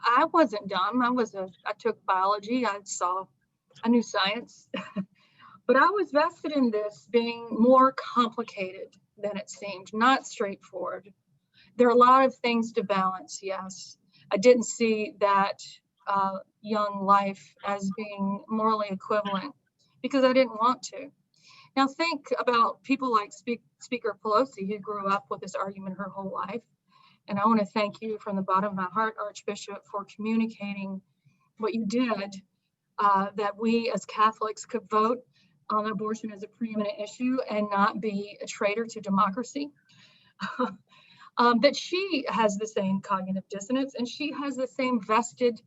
I wasn't dumb. I took biology. I knew science, but I was vested in this being more complicated than it seemed, not straightforward. There are a lot of things to balance. Yes, I didn't see that young life as being morally equivalent because I didn't want to. Now think about people like Speaker Pelosi, who grew up with this argument her whole life. And I want to thank you from the bottom of my heart, Archbishop, for communicating what you did, that we as Catholics could vote on abortion as a preeminent issue and not be a traitor to democracy. That she has the same cognitive dissonance, and she has the same vested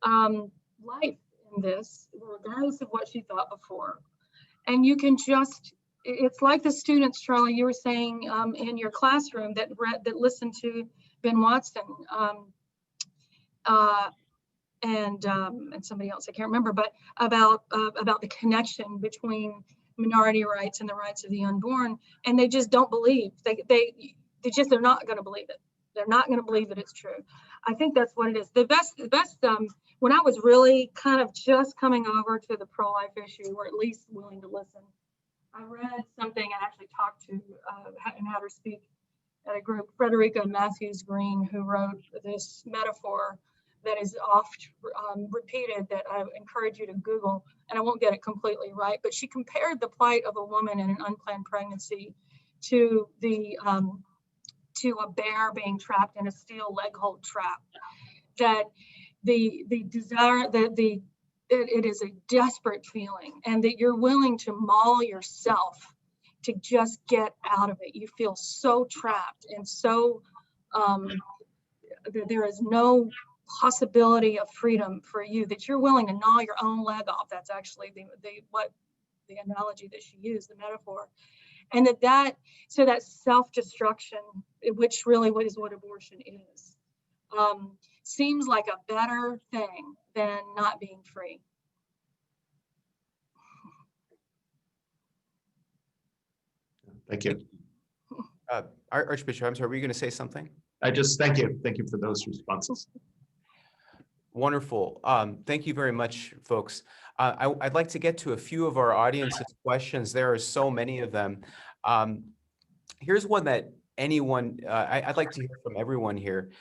life in this, regardless of what she thought before. And you can just, it's like the students, Charlie, you were saying in your classroom that listened to Ben Watson and somebody else, I can't remember, but about the connection between minority rights and the rights of the unborn, and they just don't believe. They're not going to believe it. They're not going to believe that it's true. I think that's what it is. The best. When I was really kind of just coming over to the pro-life issue, or at least willing to listen, I read something and actually talked to and had her speak at a group, Frederica Matthews Green, who wrote this metaphor that is oft repeated that I encourage you to Google, and I won't get it completely right, but she compared the plight of a woman in an unplanned pregnancy to a bear being trapped in a steel leg hold trap. That the desire, it is a desperate feeling, and that you're willing to maul yourself to just get out of it. You feel so trapped and so there is no possibility of freedom for you, that you're willing to gnaw your own leg off. That's actually the analogy that she used, the metaphor. And that self-destruction, which really is what abortion is, seems like a better thing than not being free. Thank you. Archbishop, I'm sorry, were you going to say something? Thank you. Thank you for those responses. Wonderful. Thank you very much, folks. I'd like to get to a few of our audience's questions. There are so many of them. Here's one that I'd like to hear from everyone here.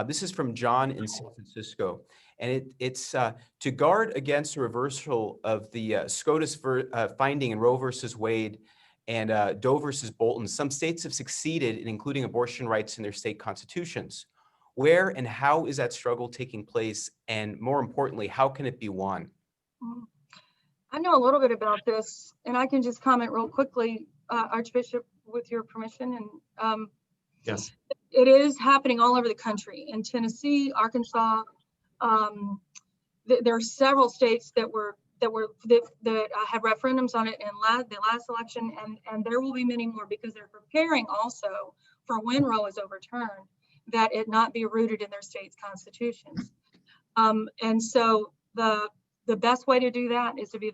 This is from John in San Francisco. And it's to guard against a reversal of the SCOTUS finding in Roe versus Wade and Doe versus Bolton. Some states have succeeded in including abortion rights in their state constitutions. Where and how is that struggle taking place? And more importantly, how can it be won? I know a little bit about this, and I can just comment real quickly, Archbishop, with your permission. And yes, it is happening all over the country. In Tennessee, Arkansas, there are several states that had referendums on it in the last election, and there will be many more, because they're preparing also for when Roe is overturned, that it not be rooted in their state's constitutions. And so the best way to do that is to be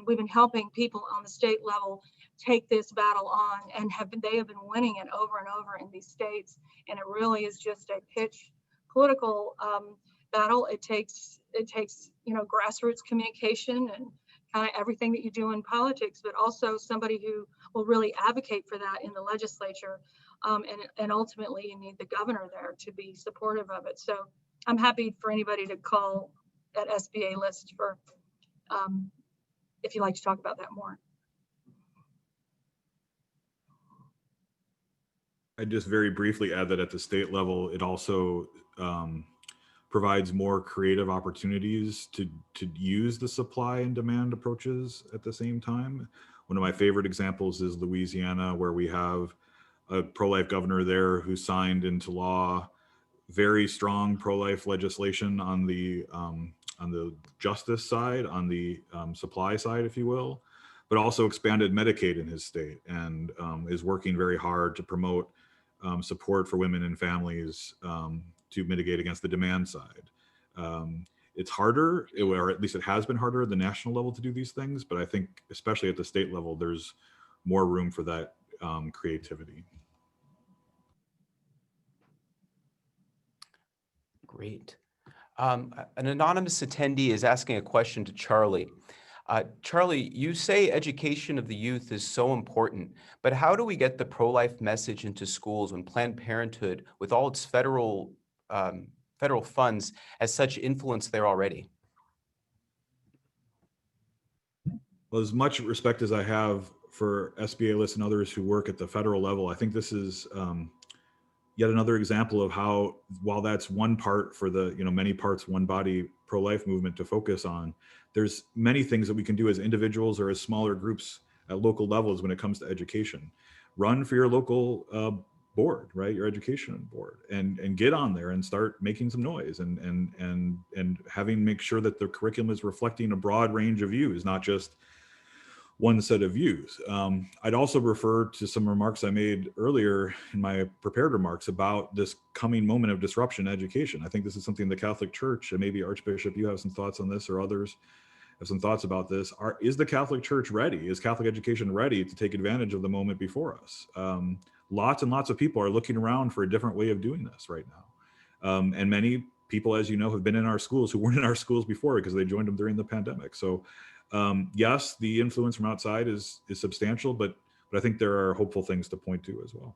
we've been helping people on the state level take this battle on, and they have been winning it over and over in these states. And it really is just a pitch political battle. It takes grassroots communication and kind of everything that you do in politics, but also somebody who will really advocate for that in the legislature. And ultimately you need the governor there to be supportive of it. So I'm happy for anybody to call at SBA list for if you'd like to talk about that more. I just very briefly add that at the state level, it also provides more creative opportunities to use the supply and demand approaches at the same time. One of my favorite examples is Louisiana, where we have a pro-life governor there who signed into law very strong pro-life legislation on the justice side, on the supply side, if you will, but also expanded Medicaid in his state, and is working very hard to promote support for women and families to mitigate against the demand side. It's harder, or at least it has been harder at the national level to do these things, but I think especially at the state level, there's more room for that creativity. Great. An anonymous attendee is asking a question to Charlie. Charlie, you say education of the youth is so important, but how do we get the pro-life message into schools when Planned Parenthood, with all its federal funds, has such influence there already? Well, as much respect as I have for SBA List and others who work at the federal level, I think this is yet another example of how, while that's one part for the many parts, one body pro-life movement to focus on, there's many things that we can do as individuals or as smaller groups at local levels when it comes to education. Run for your local board, right? Your education board, and get on there and start making some noise and make sure that the curriculum is reflecting a broad range of views, not just one set of views. I'd also refer to some remarks I made earlier in my prepared remarks about this coming moment of disruption in education. I think this is something the Catholic Church, and maybe Archbishop, you have some thoughts on this, or others have some thoughts about this. Is the Catholic Church ready? Is Catholic education ready to take advantage of the moment before us? Lots and lots of people are looking around for a different way of doing this right now. And many people, as you know, have been in our schools who weren't in our schools before because they joined them during the pandemic. So yes, the influence from outside is substantial, but I think there are hopeful things to point to as well.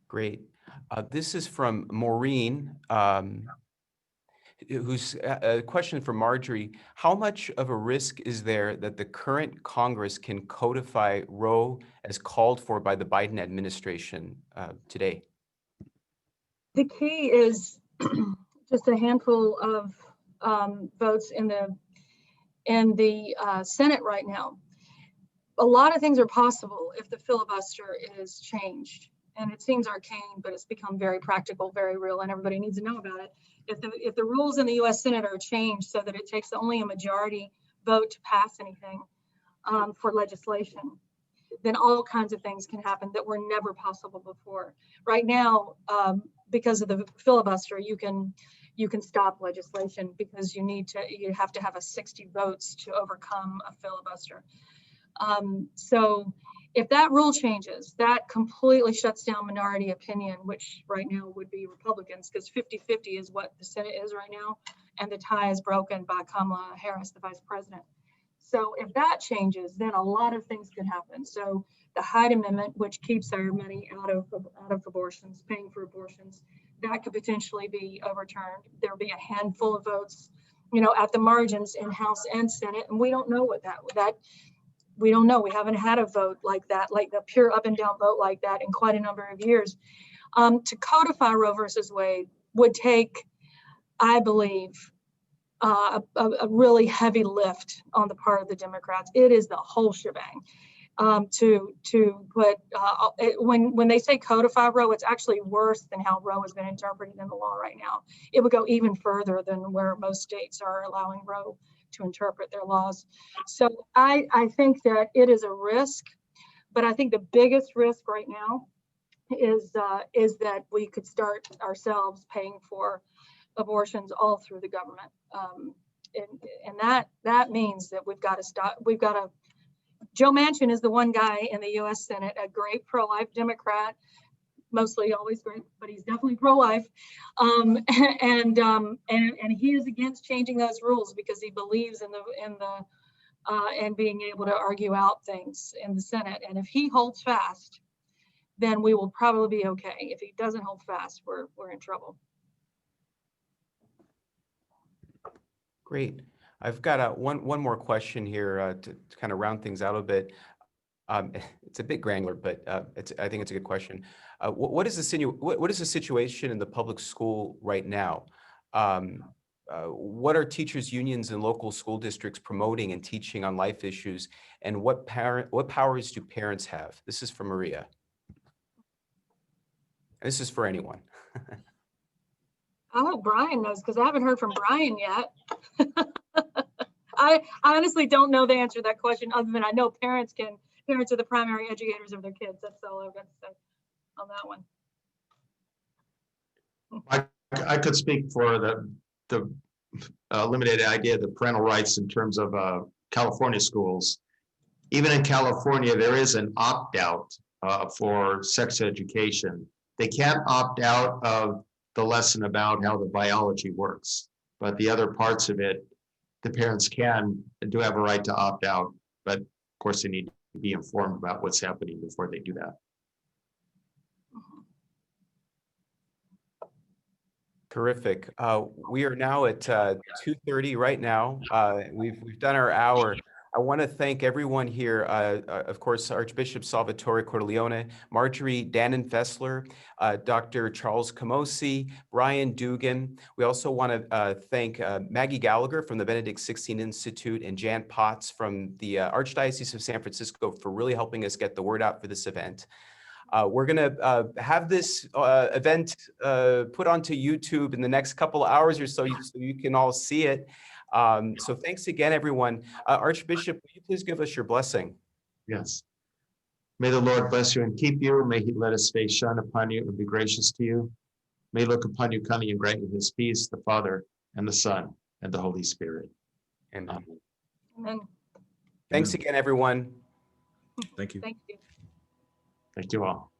Great. This is from Maureen, who's a question for Marjorie. How much of a risk is there that the current Congress can codify Roe as called for by the Biden administration today? The key is just a handful of votes in the Senate right now. A lot of things are possible if the filibuster is changed. And it seems arcane, but it's become very practical, very real, and everybody needs to know about it. If the rules in the US Senate are changed so that it takes only a majority vote to pass anything for legislation, then all kinds of things can happen that were never possible before. Right now, because of the filibuster, you can stop legislation because you have to have a 60 votes to overcome a filibuster. So if that rule changes, that completely shuts down minority opinion, which right now would be Republicans, because 50-50 is what the Senate is right now, and the tie is broken by Kamala Harris, the vice president. So if that changes, then a lot of things could happen. So the Hyde Amendment, which keeps our money out of abortions, paying for abortions, that could potentially be overturned. There'll be a handful of votes, at the margins in House and Senate, and we don't know what that we don't know. We haven't had a vote like that, like the pure up and down vote like that in quite a number of years. To codify Roe versus Wade would take, I believe, a really heavy lift on the part of the Democrats. It is the whole shebang. To put, when they say codify Roe, it's actually worse than how Roe has been interpreted in the law right now. It would go even further than where most states are allowing Roe to interpret their laws. So I think that it is a risk, but I think the biggest risk right now is that we could start ourselves paying for abortions all through the government. And that means that we've got to stop. Joe Manchin is the one guy in the US Senate, a great pro-life Democrat, mostly always great, but he's definitely pro-life. And he is against changing those rules because he believes in being able to argue out things in the Senate. And if he holds fast, then we will probably be okay. If he doesn't hold fast, we're in trouble. Great. I've got one more question here to kind of round things out a bit. It's a bit granular, but I think it's a good question. What is the situation in the public school right now? What are teachers' unions and local school districts promoting and teaching on life issues? And what powers do parents have? This is for Maria. This is for anyone. I hope Brian knows, because I haven't heard from Brian yet. I honestly don't know the answer to that question, other than I know parents are the primary educators of their kids. That's all I've got to say on that one. I could speak for the limited idea of the parental rights in terms of California schools. Even in California, there is an opt-out for sex education. They can't opt out of the lesson about how the biology works, but the other parts of it, the parents do have a right to opt out, but of course they need to be informed about what's happening before they do that. Terrific. We are now at 2:30 right now. We've done our hour. I want to thank everyone here, of course, Archbishop Salvatore Cordileone, Marjorie Dannenfelser, Dr. Charles Camosy, Brian Dugan. We also want to thank Maggie Gallagher from the Benedict XVI Institute and Jan Potts from the Archdiocese of San Francisco for really helping us get the word out for this event. We're going to have this event put onto YouTube in the next couple of hours or so, so you can all see it. So thanks again, everyone. Archbishop, will you please give us your blessing? Yes. May the Lord bless you and keep you. May he let his face shine upon you and be gracious to you. May he look upon you kindly and grant you his peace, the Father and the Son and the Holy Spirit. And Amen. Amen. thanks again, everyone. Thank you. Thank you. Thank you all.